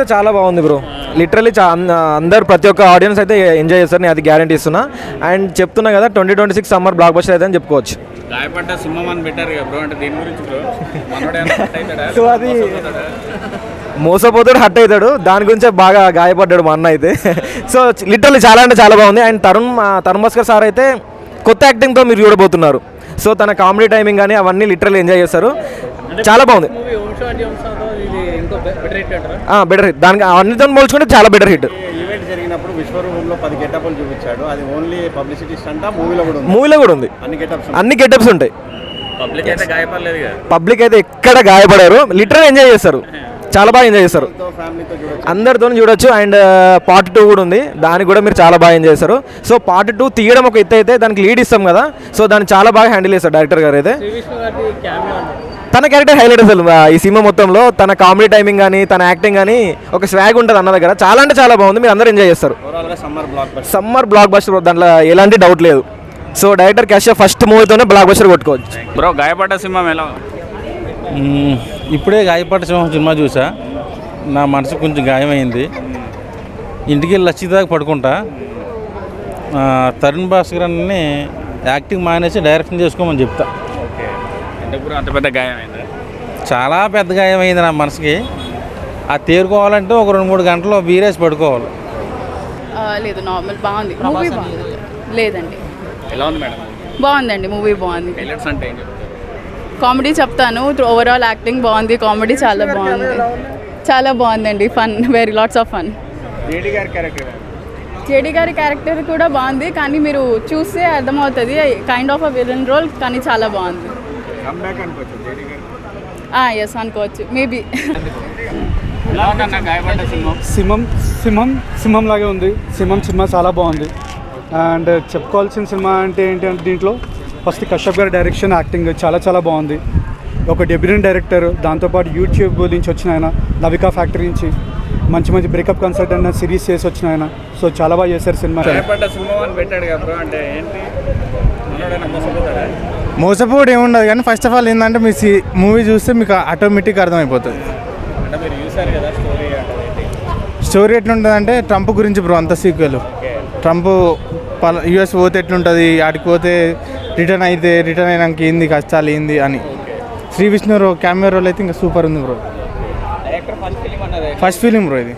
అయితే చాలా బాగుంది బ్రో. లిటరలీ అందరు ప్రతి ఒక్క ఆడియన్స్ అయితే ఎంజాయ్ చేస్తారు, నేను అది గ్యారంటీ ఇస్తున్నా. అండ్ చెప్తున్నా కదా 2026 సమ్మర్ బ్లాక్ బస్టర్ అయితే అని చెప్పుకోవచ్చు. గాయపడ్డ సింహం అని పెట్టారు కదా బ్రో, అంటే దీని గురించి బ్రో సో అది మోసపోతాడు, హట్ అవుతాడు, దాని గురించే బాగా గాయపడ్డాడు మా అన్న అయితే. సో లిటరలీ చాలా అంటే చాలా బాగుంది. అండ్ తరుణ్ భాస్కర్ సార్ అయితే కొత్త యాక్టింగ్తో మీరు చూడబోతున్నారు. సో తన కామెడీ టైమింగ్ కానీ అవన్నీ లిటరల్లీ ఎంజాయ్ చేస్తారు, చాలా బాగుంది. బెటర్ హిట్, దానికి అన్నితో పోల్చుకుంటే చాలా బెటర్ హిట్. ఈవెంట్ జరిగినప్పుడు విశ్వరూపంలో 10 గెటప్లు చూపించాడు, అది ఓన్లీ పబ్లిసిటీ స్టంట్. మూవీలో కూడా ఉంది అన్ని గెటప్స్ ఉంటాయి. పబ్లిక్ అయితే ఎక్కడ గాయపడారు, లిటరల్ ఎంజాయ్ చేస్తారు, చాలా బాగా ఎంజాయ్ చేస్తారు, అందరితో చూడొచ్చు. అండ్ పార్ట్ 2 కూడా ఉంది, దానికి కూడా మీరు చాలా బాగా ఎంజాయ్ చేస్తారు. సో పార్ట్ 2 తీయడం ఒక ఎత్తు అయితే దానికి లీడ్ ఇస్తాం కదా, సో దాన్ని చాలా బాగా హ్యాండిల్ చేస్తారు డైరెక్టర్ గారు అయితే. తన క్యారెక్టర్ హైలైట్ అసలు ఈ సినిమా మొత్తంలో. తన కామెడీ టైమింగ్ కానీ తన యాక్టింగ్ కానీ ఒక స్వాగ్ ఉంటుంది అన్న దగ్గర, చాలా అంటే చాలా బాగుంది, మీరు అందరూ ఎంజాయ్ చేస్తారు. సమ్మర్ బ్లాక్ బస్టర్, దాంట్లో ఎలాంటి డౌట్ లేదు. సో డైరెక్టర్ క్యాష్ ఫస్ట్ మూవీతోనే బ్లాక్ బస్టర్ కొట్టుకోవచ్చు. బ్రో గాయపడ్డ సింహం ఎలా? ఇప్పుడే గాయపడ్డ సింహం సినిమా చూసా, నా మనసు కొంచెం గాయమైంది. ఇంటికి వెళ్ళి లచ్చిదాకా పడుకుంటా. తరుణ్ భాస్కర్ అన్ని యాక్టింగ్ మానేసి డైరెక్షన్ చేసుకోమని చెప్తా. అంత పెద్ద గాయమైంది, చాలా పెద్ద గాయమైంది నా మనసుకి. ఆ తేరుకోవాలంటే ఒక 2-3 గంటలు బీరేసి పడుకోవాలి. లేదు, నార్మల్ బాగుంది మూవీ. లేదండి, ఎలా ఉంది మేడం? బాగుందండి మూవీ, బాగుంది. హైలైట్స్ అంటే ఏం చెప్తారు? కామెడీ చెప్తాను, ఓవరాల్ యాక్టింగ్ బాగుంది, కామెడీ చాలా బాగుంది, చాలా బాగుందండి. Fun, very lots of fun. JD గారి క్యారెక్టర్ కూడా బాగుంది, కానీ మీరు చూస్తే అర్థమవుతుంది, kind of a villain role, కానీ చాలా బాగుంది. ఎస్ అనుకోవచ్చు, మేబీ. సింహం లాగే ఉంది. సినిమా చాలా బాగుంది. అండ్ చెప్పుకోవాల్సిన సినిమా అంటే ఏంటి అంటే దీంట్లో ఫస్ట్ కశ్యప్ గారి డైరెక్షన్, యాక్టింగ్ చాలా చాలా బాగుంది. ఒక డెబ్యూటెంట్ డైరెక్టర్, దాంతోపాటు యూట్యూబ్ నుంచి వచ్చిన ఆయన, లవికా ఫ్యాక్టరీ నుంచి మంచి బ్రేకప్ కన్సల్టెంట్ సిరీస్ చేసి వచ్చిన ఆయన. సో చాలా బాగా చేశారు సినిమా. మోసపోవడం ఏముండదు, కానీ ఫస్ట్ ఆఫ్ ఆల్ ఏంటంటే మీ మూవీ చూస్తే మీకు ఆటోమేటిక్గా అర్థమైపోతుంది. స్టోరీ ఎట్లుంటుంది అంటే ట్రంప్ గురించి బ్రో, అంత సీక్వెల్. ట్రంప్ యూఎస్ పోతే ఎట్లుంటుంది, ఆడికి పోతే రిటర్న్ అయినాక ఏంది కష్టాలు ఏంది అని. శ్రీ విష్ణు క్యామియో రోల్ అయితే ఇంకా సూపర్ ఉంది బ్రో. ఫస్ట్ ఫిలిం బ్రో ఇది.